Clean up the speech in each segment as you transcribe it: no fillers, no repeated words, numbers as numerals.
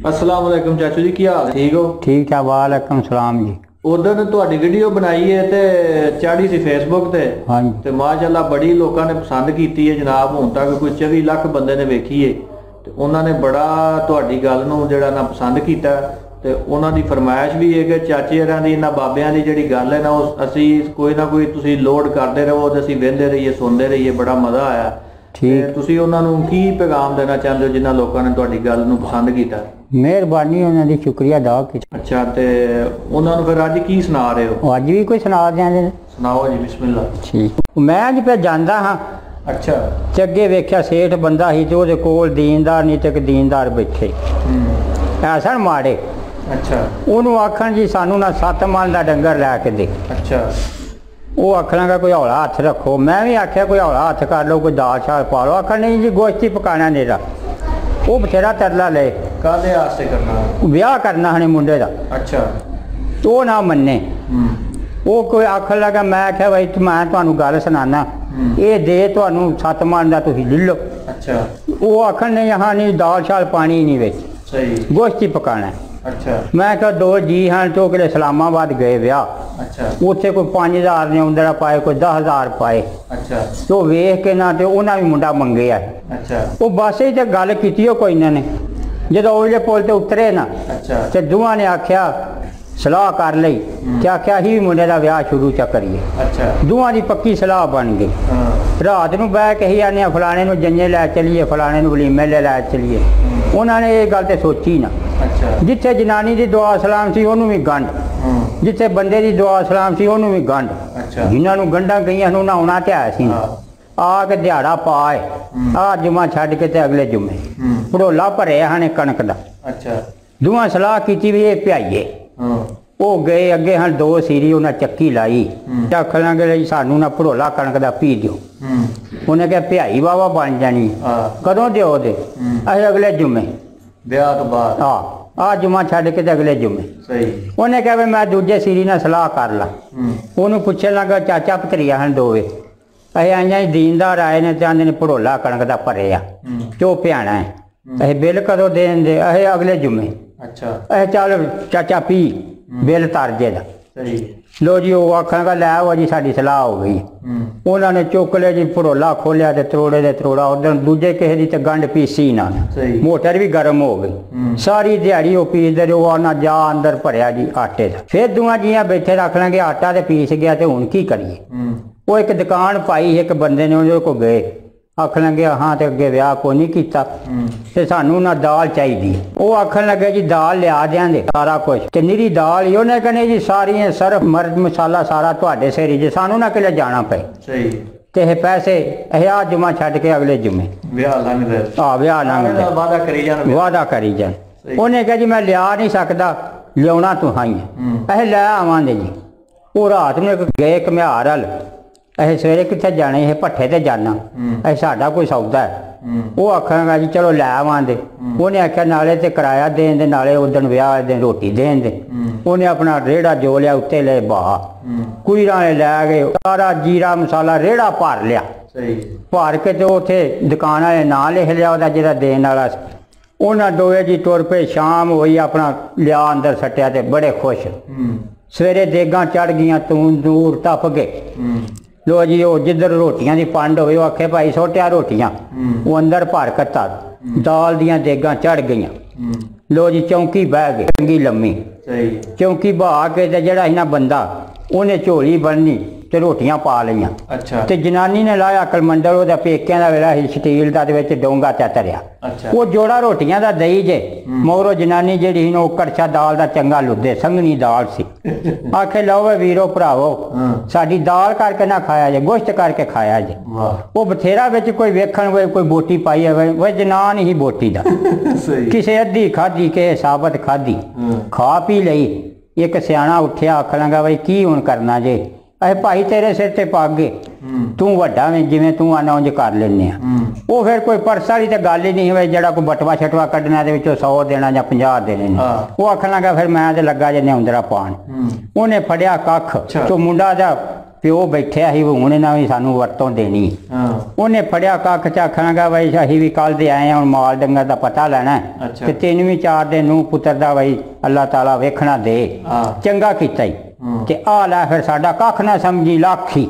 अस्सलाम वालेकुम चाचू जी, की हाल? ठीक हो? ठीक है, वालेकुम सलाम जी। उधर तुहाडी वीडियो बनाई है ते चाड़ी सी फेसबुक ते। हाँ जी। ते माशाअल्लाह बड़ी लोगों ने पसंद की है जनाब। हुण तक कोई 24 लाख बंदे ने वेखी है ते उन्होंने बड़ा तुहाडी गल नूं जिहड़ा ना पसंद कीता ते उन्हां दी फरमाइश भी है कि चाचे हरां दी इन्हां बाबियां दी जिहड़ी गल है ना उस असीं कोई ना कोई तुसीं लोड करदे रहो ते असीं वेंदे रहिए सुनदे रहिए, बड़ा मज़ा आया। ठीक, तुसीं उन्हां नूं की पैगाम देना चाहते हो जिन्हां लोगों ने तुहाडी गल नूं पसंद कीता? मेहरबानी उन्होंने शुक्रिया अदा किया। अच्छा, ते उन्होंने फिर अज की सुना रहे हो? अज भी कोई सुना दें? सुनाओ जी, बिस्मिल्लाह। ठीक, मैं अज पे जांदा हाँ। अच्छा। ते अगे वेख्या सेठ बंदा ही ते ओहदे कोल दीनदार नहीं ते एक दीनदार बैठे ऐसा माड़े। अच्छा। उन्होंने आखन जी सानू ना 7 मन का डंगर लैके दे। अच्छा। वो आखन लगा कोई हौला हथ रखो। मैं भी आख्या कोई हौला हथ कर लो, कोई दाल शाल पा लो। आखन नहीं जी गोश्त ही पकाना नेरा। वो बथेरा तरला ले कादे आस्ते करना? ब्याह करना हने मुंडे दा। अच्छा। तो ना मन्ने। वो कोई आखन लगा, मैं आख्या भाई मैं तुहानू गल सुनाना, ये दे तुहानू 7 मन का तुसीं ले लो। अच्छा। वो आखन नहीं हाँ नहीं दाल शाल पानी नहीं बिच, सही गोश्त ही पकाना है। अच्छा। मैं कहा 2 जी हाँ तो कि इस्लामाबाद गए ब्याह। अच्छा। उत्थे कोई 5000 ने उंदरा पाए, कोई 10,000 पाए। अच्छा। तो वेख के ना तो उन्हें भी मुंडा मंगे है। अच्छा। वो बस ही तो गल की कोई इन्होंने जो ओले पुल ते उतरे ना। अच्छा। तो दुआ ने आख्या सलाह कर ली कि आख्या ही मुंडे का ब्याह शुरू च करिए। अच्छा। दुआ की पक्की सलाह बन गई। रात को बह के ही आने फलाने नूं जंजे लै चलीए, फलाने नूं वलीमे लै चलीए। उन्होंने ये गल तो सोची ना। अच्छा। जिथे जनानी की दुआ सलाम सी उन्होंने भी गंढ, जिथे बंदे की दुआ सलाम सी उन्होंने भी गंढ। अच्छा। जिन्होंने गंढा गई नहाउना ते है सी आ के दिहाड़ा पाए आ जुम्मा छड्ड के ते अगले जुम्मे भड़ोला भरे हने कणक दा। अच्छा। दुआ सलाह की भी ये प्याइए। वो गए अगे हाँ 2 सीरी उन्हें चक्की लाई। आखन लगे सानू ना भड़ोला कणक दा पी दिओ। उन्हें कहा प्याई वावा बन जानी। कदों दिओ दे? अरे अगले जुम्मे ब्याह तो बाद। हाँ आ जुम्मा छड्ड के अगले जुम्मे। सही। उन्हें कहा मैं दूजे सीरी ना सलाह कर ला। उन्होंने पूछन लगा चाचा भतरीआ हैं 2 अं आइया दीनदार आए ने आंदे ने भड़ोला कणक का भरे आ तो भ्याना है, अं बिल कदों देन दे? अं अगले जुम्मे। अच्छा। अं चल चाचा पी बिल तरजे का। सही। लो जी वो आखन का लै वो जी साड़ी सलाह हो गई। उन्होंने चुक लिया जी भड़ोला खोलिया तो त्रोड़े दे त्रोड़ा उधर दूजे किसी की तो गंढ पीसी ना, मोटर भी गर्म हो गई। सारी दिहाड़ी वो पीसते रहो, आना जा अंदर भरया जी आटे का। फिर दुआ जियां बैठे रख लेंगे आटा तो पीस गया तो हुण की करिए? वो एक दुकान पाई एक बंदे ने उन्हें को गए आखन लगे हाँ तो अगे ब्याह को नहीं किया ते सानू ना दाल चाहिए। वो आखन लगे जी दाल लिया देंगे सारा कुछ ते निरी दाल ही। उन्हें कहने जी सारी सर्फ मर्च मसाला सारा तुहाडे सिर ही जे सानू ना किले जाना पे। सही। ते पैसे आ जुम्मा छड्ड के अगले जुम्मे ब्याह लंघ दे। हाँ ब्याह लंघ दे, वादा करी जान, वादा करी जान। उन्हें कहा जी मैं लिया नहीं सकता, लिया तुहां ही अस लै आवांगे जी। वो रात में गए घमियार हल, अं सवेरे कितने जाने है भट्ठे ते जाना, अं साडा कोई सौदा है। वो आखना जी चलो लै आवांगे। उन्हें आख्या नाले ते किराया देन दे नाले उदन ब्याह दिन रोटी देन दे। उन्हें अपना रेड़ा जो लिया उत्ते ले बहा कुईरा ने लै गए सारा जीरा मसाला रेड़ा भर लिया। भर के तो उत्थे दुकान वाले नां लिख लिया वह जो देन वाला। उन्हें 2 जी तुर पे शाम हुई अपना लिया अंदर सट्टिया ते बड़े खुश। सवेरे देगां चढ़ गई तंदूर तप गए। लो जी वो जिधर रोटियां की पंड हो आखे भाई सोटिया रोटियां, वो अंदर भर कत्ता दाल दियां देगां चढ़ गई। लो जी चौंकी बह गए चंगी लम्मी। चौंकी बहा के जड़ा ही ना बंदा उन्हें झोली बननी ते रोटियां पा लिया। अच्छा। ते जनानी ने लाया कलमंडल वो पेकिया का वेला ही स्टील का डोंगा चा धरिया। अच्छा। वो जोड़ा रोटियां का दही जे मगरों जनानी जी कड़छा दाल का चंगा लुदे संघनी दाल सी। आखे लो वे वीरो भरावो साडी दाल करके ना खाया जे, गोश्त करके खाया जे। वो बथेरा बिच कोई वेखण कोई बोटी पाई है वे जनान ही बोटी का किसी अद्धी खाधी किसी साबत खाधी खा पी लई। एक सियाणा उठिया आखन लगा बई की हुण करना जे? अरे भाई तेरे सिर ते पग तू वड्डा में जिवें तू आना उंज कर लेने। वो फिर कोई परस वाली तो गल ही नहीं जरा कोई बटवा छटवा कढ़ना 100 देना या 50 देने। वो आखन लगा फिर मैं तो लगा जे न्यौंदरा पान। उन्हें फड़िया कख तो मुंडा जा ਪਿਓ ਬੈਠਿਆ ਸੀ ਹੁਣ ਇਹਨਾਂ ਵੀ ਸਾਨੂੰ ਵਰਤੋਂ ਦੇਣੀ। ਉਹਨੇ ਫੜਿਆ ਕੱਖ ਚ ਆਖਣਾਗਾ ਬਈ ਅਸੀਂ ਵੀ ਕੱਲ ਦੇ ਆਏ ਹਾਂ ਹੁਣ ਮਾਲ ਡੰਗਰ ਦਾ ਪਤਾ ਲੈਣਾ ਤੇ 3ਵੀਂ 4 ਦੇ ਨੂੰ ਪੁੱਤਰ ਦਾ ਬਈ ਅੱਲਾਹ ਤਾਲਾ ਵੇਖਣਾ ਦੇ। ਚੰਗਾ ਕੀਤਾ ਹੀ ਤੇ ਆ ਲੈ ਫਿਰ ਸਾਡਾ ਕੱਖ ਨਾ ਸਮਝੀ ਲੱਖ ਹੀ।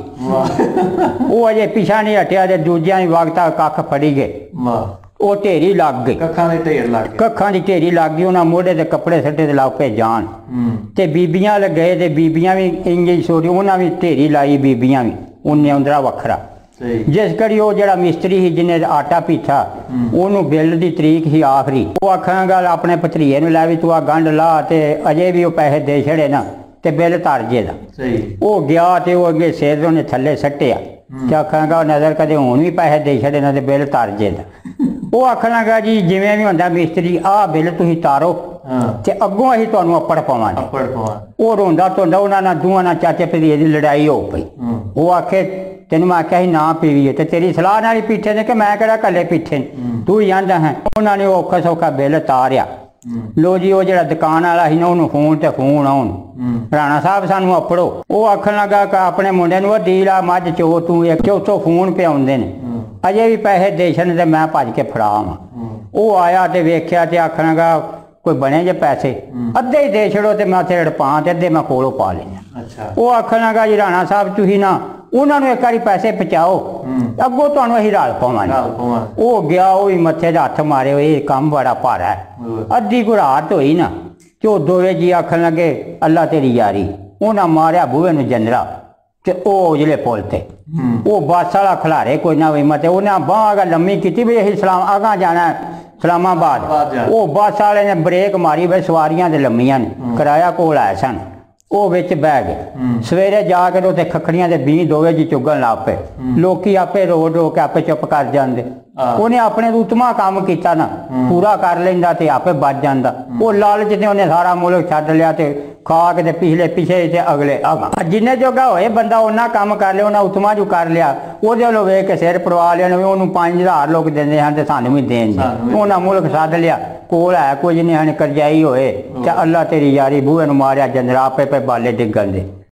ਉਹ ਅਜੇ ਪਿਛਾ ਨਹੀਂ ਹਟਿਆ ਤੇ ਦੂਜਿਆਂ ਦੀ ਵਕਤਾ ਕੱਖ ਫੜੀ ਗਏ। ਉਹ ਢੇਰੀ ਲੱਗ ਗਈ, ਕੱਖਾਂ ਦੀ ਢੇਰ ਲੱਗ ਗਈ, ਕੱਖਾਂ ਦੀ ਢੇਰੀ ਲੱਗ ਗਈ। ਉਹਨਾਂ ਮੋਢੇ ਤੇ ਕੱਪੜੇ ਸੱਟੇ ਤੇ ਲਾਪੇ ਜਾਣ ਤੇ ਬੀਬੀਆਂ ਲੱਗੇ ਤੇ ਬੀਬੀਆਂ ਵੀ ਇੰਜ ਸੋਰੀ ਉਹਨਾਂ ਵੀ ਢੇਰੀ ਲਾਈ। ਬੀਬੀਆਂ ਵੀ ਉਹਨੇ ਅੰਦਰਾ ਵੱਖਰਾ ਜਿਸ ਘੜੀ ਉਹ ਜਿਹੜਾ ਮਿਸਤਰੀ ਸੀ ਜਿਹਨੇ ਆਟਾ ਪੀਠਾ ਉਹਨੂੰ ਬਿੱਲ ਦੀ ਤਰੀਕ ਸੀ ਆਖਰੀ। ਉਹ ਆਖਾਂਗਾ ਆਪਣੇ ਭਤਰੀਏ ਨੂੰ ਲੈ ਵੀ ਤੂੰ ਆ ਗੰਢ ਲਾ ਤੇ ਅਜੇ ਵੀ ਉਹ ਪੈਸੇ ਦੇ ਛੜੇ ਨਾ ਤੇ ਬਿੱਲ ਧਰ ਜੇ ਦਾ। ਉਹ ਗਿਆ ਤੇ ਉਹ ਅੱਗੇ ਸਿਰ ਉਹਨੇ ਥੱਲੇ ਸੱਟਿਆ ਤੇ ਆਖਾਂਗਾ ਨਜ਼ਰ ਕਦੇ ਹੁਣ ਵੀ ਪੈਸੇ ਦੇ ਛੜੇ ਨਾ ਤੇ ਬਿੱਲ ਧਰ ਜੇ ਦਾ। ਉਹ ਆਖਣਾਗਾ ਜੀ ਜਿਵੇਂ ਵੀ ਹੁੰਦਾ ਮਿਸਤਰੀ ਆਹ ਬਿੱਲ ਤੁਸੀਂ ਤਾਰੋ ਤੇ ਅੱਗੋਂ ਅਸੀਂ ਤੁਹਾਨੂੰ ਅੱਪੜ ਪਾਵਾਂਗੇ। ਉਹ ਰੋਂਦਾ ਧੋਂਦਾ ਉਹਨਾਂ ਨਾਲ ਦੋਵਾਂ ਨਾਲ ਚਾਚੇ ਭਤੀਜੇ ਦੀ ਲੜਾਈ ਹੋ ਪਈ। ਉਹ ਆਖੇ ਤੈਨੂੰ ਮੈਂ ਆਖਿਆ ਸੀ ਨਾ ਪੀਵੀਏ ਤੇ ਤੇਰੀ ਸਲਾਹ ਨਾਲ ਹੀ ਪੀਠੇ ਨੇ ਕਿ ਮੈਂ ਕਿਹੜਾ ਕੱਲੇ ਪੀਠੇ ਤੂੰ ਹੀ ਆਂਦਾ ਹੈ। ਉਹਨਾਂ ਨੇ ਔਖਾ ਸੌਖਾ ਬਿੱਲ ਤਾਰਿਆ। ਲੋ ਜੀ ਉਹ ਜਿਹੜਾ ਦੁਕਾਨ ਵਾਲਾ ਸੀ ਨਾ ਉਹਨੂੰ ਫੋਨ ਤੇ ਫੋਨ ਆਉਣ ਰਾਣਾ ਸਾਹਿਬ ਸਾਨੂੰ ਅੱਪੜੋ। ਉਹ ਆਖਣ ਲੱਗਾ ਕਿ ਆਪਣੇ ਮੁੰਡੇ ਨੂੰ ਡੀ ਲਾ ਮੱਝ ਚੋ ਤੂੰ ਇੱਕ ਚੌਥੋਂ ਫੋਨ ਪਿਆਉਂਦੇ ਨੇ ਅਜੇ ਵੀ ਪੈਸੇ ਦੇ ਛੱਡ ਤੇ ਮੈਂ ਭੱਜ ਕੇ ਫੜਾਵਾਂ। ਉਹ ਆਇਆ ਤੇ ਵੇਖਿਆ ਤੇ ਆਖਣਾਗਾ ਕੋਈ ਬਣੇ ਜੇ ਪੈਸੇ ਅੱਧੇ ਹੀ ਦੇ ਛੜੋ ਤੇ ਮੈਂ ਉੱਥੇ ਰੜਪਾਂ ਤੇ ਅੱਧੇ ਮੈਂ ਕੋਲੋਂ ਪਾ ਲੈਣਾ। ਉਹ ਆਖਣ ਲੱਗਾ ਜੀ ਰਾਣਾ ਸਾਹਿਬ ਤੁਸੀਂ ਨਾ ਉਹਨਾਂ ਨੂੰ ਇੱਕ ਵਾਰੀ ਪੈਸੇ ਪਹੁੰਚਾਓ ਅੱਗੋਂ ਤੁਹਾਨੂੰ ਅਸੀਂ ਰਲ ਪਾਵਾਂਗੇ। ਉਹ ਗਿਆ ਉਹ ਵੀ ਮੱਥੇ 'ਤੇ ਹੱਥ ਮਾਰੇ ਇਹ ਕੰਮ ਬੜਾ ਭਾਰਾ ਹੈ। ਅੱਧੀ ਕੁ ਰਾਤ ਹੋਈ ਨਾ ਤੇ ਉਹ ਦੋਵੇਂ ਜੀ ਆਖਣ ਲੱਗੇ ਅੱਲਾ ਤੇਰੀ ਯਾਰੀ। ਉਹਨਾਂ ਮਾਰਿਆ ਬੂਹੇ ਨੂੰ ਜੰਦਰਾ ਤੇ ਉਹ ਜਿਹੜੇ ਪੁੱਲ ਤੇ ਉਹ ਬੱਸ ਵਾਲਾ ਖਿਲਾਰੇ ਕੋਈ ਨਾ ਵੀ ਮਤੇ ਉਹਨਾਂ ਬਾਂਹ ਅਗਾ ਲੰਮੀ ਕੀਤੀ ਵੀ ਅਸੀਂ ਸਲਾਮ ਆਗਾ ਜਾਣਾ ਇਸਲਾਮਾਬਾਦ। ਉਹ ਬੱਸ ਵਾਲੇ ਨੇ ਬ੍ਰੇਕ ਮਾਰੀ ਬਈ ਸਵਾਰੀਆਂ ਦੇ ਲੰਮੀਆਂ ਨੇ ਕਿਰਾਇਆ ਕੋਲ ਆਏ ਸਨ। ਉਹ ਵਿੱਚ ਬਹਿ ਗਏ। ਸਵੇਰੇ ਜਾ ਕੇ ਉੱਥੇ ਖੱਖੜੀਆਂ ਦੇ ਬੀਂ ਦੋਵੇਂ ਜੀ ਚੁੱਗਣ ਲੱਗ ਪਏ। ਲੋਕੀ ਆਪੇ ਰੋ ਕੇ ਆਪੇ ਚੁੱਪ ਕਰ ਜਾਂਦੇ। ਉਹਨੇ ਆਪਣੇ ਉਤਮਾ ਕੰਮ ਕੀਤਾ ਨਾ ਪੂਰਾ ਕਰ ਲੈਂਦਾ ਤੇ ਆਪੇ ਬਚ ਜਾਂਦਾ। ਉਹ ਲਾਲਚ ਤੇ ਉਹਨੇ ਸਾਰਾ ਮੁਲਕ ਛੱਡ ਲਿਆ ਤੇ ਖਾ ਕੇ ਤੇ ਪਿਛਲੇ ਪਿਛੇ ਤੇ ਅਗਲੇ ਜਿੰਨੇ ਜੋਗਾ ਹੋਏ ਬੰਦਾ ਉਹਨਾਂ ਕੰਮ ਕਰ ਲਿਆ ਉਹਨਾਂ ਉਤਮਾ ਜੋ ਕਰ ਲਿਆ। ਉਹਦੇ ਵੱਲੋਂ ਵੇਖ ਕੇ ਸਿਰ ਪਰਵਾ ਲਿਆ ਉਹਨੂੰ 5000 ਲੋਕ ਦਿੰਦੇ ਹਨ ਤੇ ਸਾਨੂੰ ਵੀ ਦੇਣ ਦੇ। ਉਹਨਾਂ ਮੁਲਕ ਸੱਦ ਲਿਆ ਕੋਲ ਹੈ ਕੁਝ ਨਹੀਂ ਹਨ ਕਰਜਾਈ ਹੋਏ ਤੇ ਅੱਲਾ ਤੇਰੀ ਯਾਰੀ ਬੂਹੇ ਨੂੰ ਮਾਰਿਆ ਜੰਦਰਾ ਆਪੇ ਬਾਲੇ ਡਿੱਗਣ ਦੇ।